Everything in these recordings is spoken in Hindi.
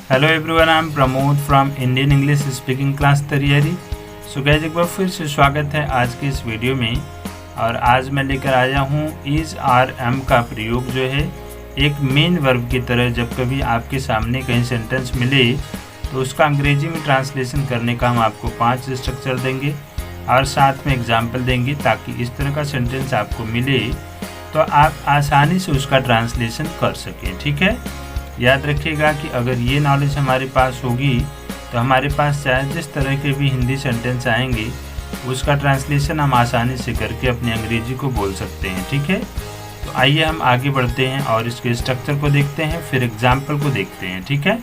Hello everyone, I am Pramod from Indian English speaking class Taiyari. So guys, एक बार फिर से स्वागत है आज की इस वीडियो में। और आज मैं लेकर आया हूँ इज आर एम का प्रयोग जो है एक मेन वर्ब की तरह। जब कभी आपके सामने कहीं सेंटेंस मिले तो उसका अंग्रेजी में ट्रांसलेशन करने का हम आपको 5 स्ट्रक्चर देंगे और साथ में एग्जाम्पल देंगे, ताकि इस तरह का सेंटेंस आपको मिले तो आप आसानी से उसका ट्रांसलेशन कर सकें। ठीक है, याद रखिएगा कि अगर ये नॉलेज हमारे पास होगी तो हमारे पास चाहे जिस तरह के भी हिंदी सेंटेंस आएंगे उसका ट्रांसलेशन हम आसानी से करके अपनी अंग्रेजी को बोल सकते हैं। ठीक है, तो आइए हम आगे बढ़ते हैं और इसके स्ट्रक्चर को देखते हैं, फिर एग्जाम्पल को देखते हैं। ठीक है,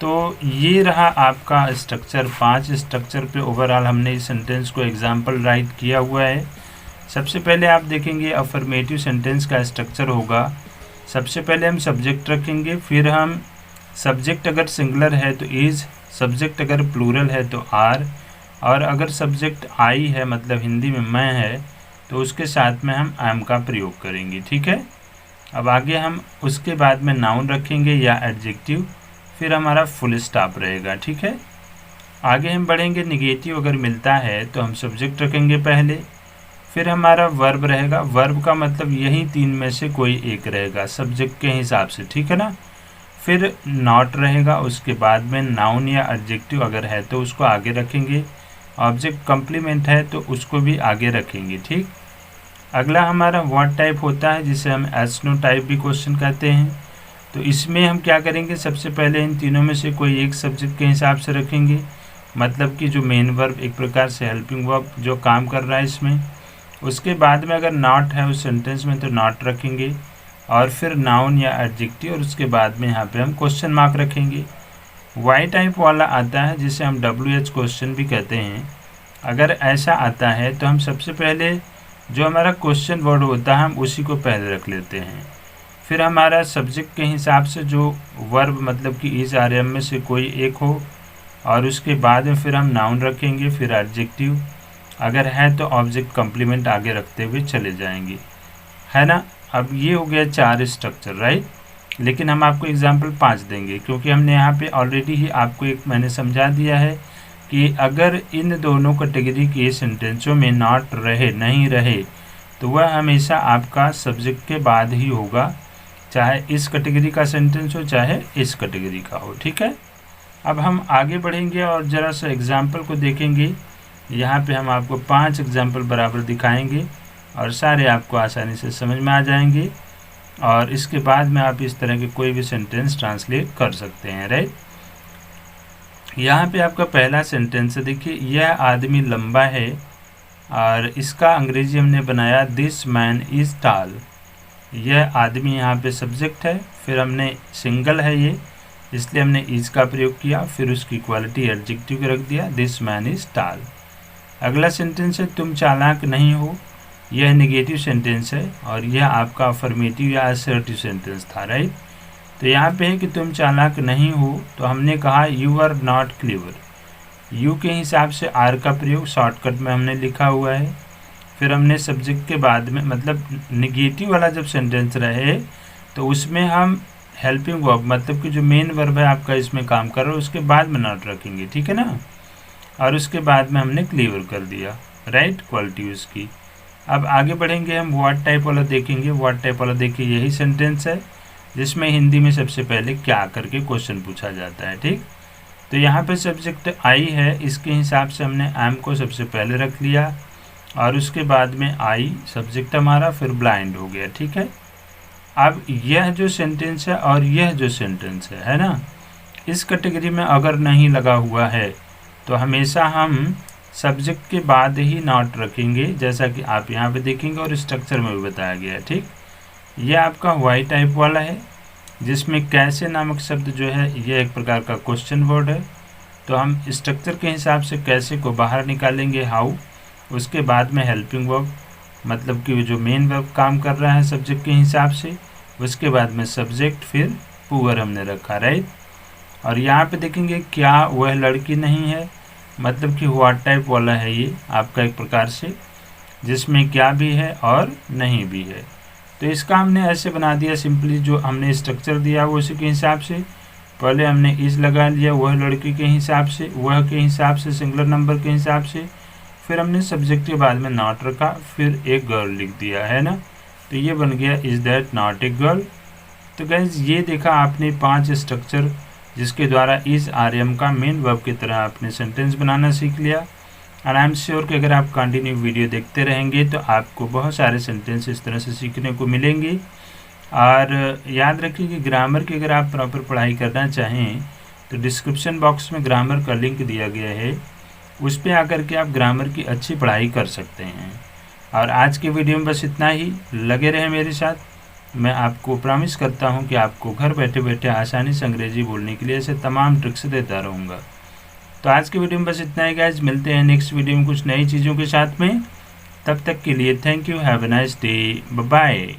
तो ये रहा आपका स्ट्रक्चर। 5 स्ट्रक्चर पे ओवरऑल हमने इस सेंटेंस को एग्जाम्पल राइट किया हुआ है। सबसे पहले आप देखेंगे अफर्मेटिव सेंटेंस का स्ट्रक्चर होगा। सबसे पहले हम सब्जेक्ट रखेंगे, फिर हम सब्जेक्ट अगर सिंगुलर है तो इज़, सब्जेक्ट अगर प्लूरल है तो आर, और अगर सब्जेक्ट आई है मतलब हिंदी में मैं है तो उसके साथ में हम एम का प्रयोग करेंगे। ठीक है, अब आगे हम उसके बाद में नाउन रखेंगे या एडजेक्टिव, फिर हमारा फुल स्टॉप रहेगा। ठीक है, आगे हम बढ़ेंगे। निगेटिव अगर मिलता है तो हम सब्जेक्ट रखेंगे पहले, फिर हमारा वर्ब रहेगा। वर्ब का मतलब यही 3 में से कोई एक रहेगा सब्जेक्ट के हिसाब से। ठीक है ना, फिर नॉट रहेगा, उसके बाद में नाउन या एडजेक्टिव अगर है तो उसको आगे रखेंगे। ऑब्जेक्ट कॉम्प्लीमेंट है तो उसको भी आगे रखेंगे। ठीक, अगला हमारा व्हाट टाइप होता है, जिसे हम एस नो टाइप भी क्वेश्चन कहते हैं। तो इसमें हम क्या करेंगे, सबसे पहले इन तीनों में से कोई एक सब्जेक्ट के हिसाब से रखेंगे, मतलब कि जो मेन वर्ब एक प्रकार से हेल्पिंग वर्ब जो काम कर रहा है इसमें। उसके बाद में अगर नॉट है उस सेंटेंस में तो नॉट रखेंगे, और फिर नाउन या एडजेक्टिव, और उसके बाद में यहाँ पे हम क्वेश्चन मार्क रखेंगे। वाई टाइप वाला आता है जिसे हम WH क्वेश्चन भी कहते हैं। अगर ऐसा आता है तो हम सबसे पहले जो हमारा क्वेश्चन वर्ड होता है हम उसी को पहले रख लेते हैं, फिर हमारा सब्जेक्ट के हिसाब से जो वर्ब मतलब कि इज आर एम में से कोई एक हो, और उसके बाद में फिर हम नाउन रखेंगे, फिर एडजेक्टिव, अगर है तो ऑब्जेक्ट कॉम्प्लीमेंट आगे रखते हुए चले जाएंगे, है ना। अब ये हो गया 4 स्ट्रक्चर, राइट। लेकिन हम आपको एग्जांपल 5 देंगे, क्योंकि हमने यहाँ पे ऑलरेडी ही आपको एक मैंने समझा दिया है कि अगर इन दोनों कैटेगरी के सेंटेंसों में नॉट रहे नहीं रहे तो वह हमेशा आपका सब्जेक्ट के बाद ही होगा, चाहे इस कैटेगरी का सेंटेंस हो चाहे इस कैटेगरी का हो। ठीक है, अब हम आगे बढ़ेंगे और ज़रा सा एग्जाम्पल को देखेंगे। यहाँ पे हम आपको 5 एग्जाम्पल बराबर दिखाएंगे और सारे आपको आसानी से समझ में आ जाएंगे, और इसके बाद में आप इस तरह के कोई भी सेंटेंस ट्रांसलेट कर सकते हैं, राइट। यहाँ पे आपका पहला सेंटेंस है, देखिए, यह आदमी लंबा है, और इसका अंग्रेजी हमने बनाया दिस मैन इज़ टॉल। यह आदमी यहाँ पे सब्जेक्ट है, फिर हमने सिंगल है ये, इसलिए हमने इज का प्रयोग किया, फिर उसकी क्वालिटी एडजेक्टिव रख दिया, दिस मैन इज़ टॉल। अगला सेंटेंस है तुम चालाक नहीं हो। यह नेगेटिव सेंटेंस है और यह आपका अफर्मेटिव या असर्टिव सेंटेंस था, राइट। तो यहाँ पे है कि तुम चालाक नहीं हो, तो हमने कहा you are not clever. You के हिसाब से आर का प्रयोग शॉर्टकट में हमने लिखा हुआ है। फिर हमने सब्जेक्ट के बाद में मतलब नेगेटिव वाला जब सेंटेंस रहे तो उसमें हम हेल्पिंग वर्ब मतलब कि जो मेन वर्ब है आपका इसमें काम कर रहा है उसके बाद में नॉट रखेंगे, ठीक है ना। और उसके बाद में हमने क्लीवर कर दिया, राइट, क्वालिटी उसकी। अब आगे बढ़ेंगे, हम व्हाट टाइप वाला देखेंगे। व्हाट टाइप वाला देखिए यही सेंटेंस है जिसमें हिंदी में सबसे पहले क्या करके क्वेश्चन पूछा जाता है, ठीक। तो यहाँ पे सब्जेक्ट आई है, इसके हिसाब से हमने एम को सबसे पहले रख लिया, और उसके बाद में आई सब्जेक्ट हमारा, फिर ब्लाइंड हो गया, ठीक है। अब यह जो सेंटेंस है और यह जो सेंटेंस है ना, इस कैटेगरी में अगर नहीं लगा हुआ है तो हमेशा हम सब्जेक्ट के बाद ही नॉट रखेंगे, जैसा कि आप यहाँ पे देखेंगे और स्ट्रक्चर में भी बताया गया है, ठीक। यह आपका वाई टाइप वाला है जिसमें कैसे नामक शब्द जो है यह एक प्रकार का क्वेश्चन वर्ड है। तो हम स्ट्रक्चर के हिसाब से कैसे को बाहर निकालेंगे, हाउ, उसके बाद में हेल्पिंग वर्ब मतलब कि जो मेन वर्ब काम कर रहा है सब्जेक्ट के हिसाब से, उसके बाद में सब्जेक्ट, फिर पुअर हमने रखा, राइट। और यहाँ पे देखेंगे क्या वह लड़की नहीं है, मतलब कि व्हाट टाइप वाला है ये आपका एक प्रकार से, जिसमें क्या भी है और नहीं भी है। तो इसका हमने ऐसे बना दिया सिंपली, जो हमने स्ट्रक्चर दिया वो उसी के हिसाब से पहले हमने इज लगा लिया वह लड़की के हिसाब से, वह के हिसाब से, सिंगुलर नंबर के हिसाब से, फिर हमने सब्जेक्ट के बाद में नॉट रखा, फिर एक गर्ल लिख दिया है ना। तो ये बन गया is that not a girl. तो गाइस ये देखा आपने 5 स्ट्रक्चर जिसके द्वारा इज़ आर-एम का मेन वर्ब की तरह आपने सेंटेंस बनाना सीख लिया। और आई एम श्योर कि अगर आप कंटिन्यू वीडियो देखते रहेंगे तो आपको बहुत सारे सेंटेंस इस तरह से सीखने को मिलेंगे। और याद रखिए कि ग्रामर की अगर आप प्रॉपर पढ़ाई करना चाहें तो डिस्क्रिप्शन बॉक्स में ग्रामर का लिंक दिया गया है, उस पर आकर के आप ग्रामर की अच्छी पढ़ाई कर सकते हैं। और आज के वीडियो में बस इतना ही। लगे रहें मेरे साथ। मैं आपको प्रॉमिस करता हूं कि आपको घर बैठे बैठे आसानी से अंग्रेजी बोलने के लिए ऐसे तमाम ट्रिक्स देता रहूँगा। तो आज के वीडियो में बस इतना ही गाइस, मिलते हैं नेक्स्ट वीडियो में कुछ नई चीज़ों के साथ में। तब तक के लिए thank you, have a nice day, bye bye.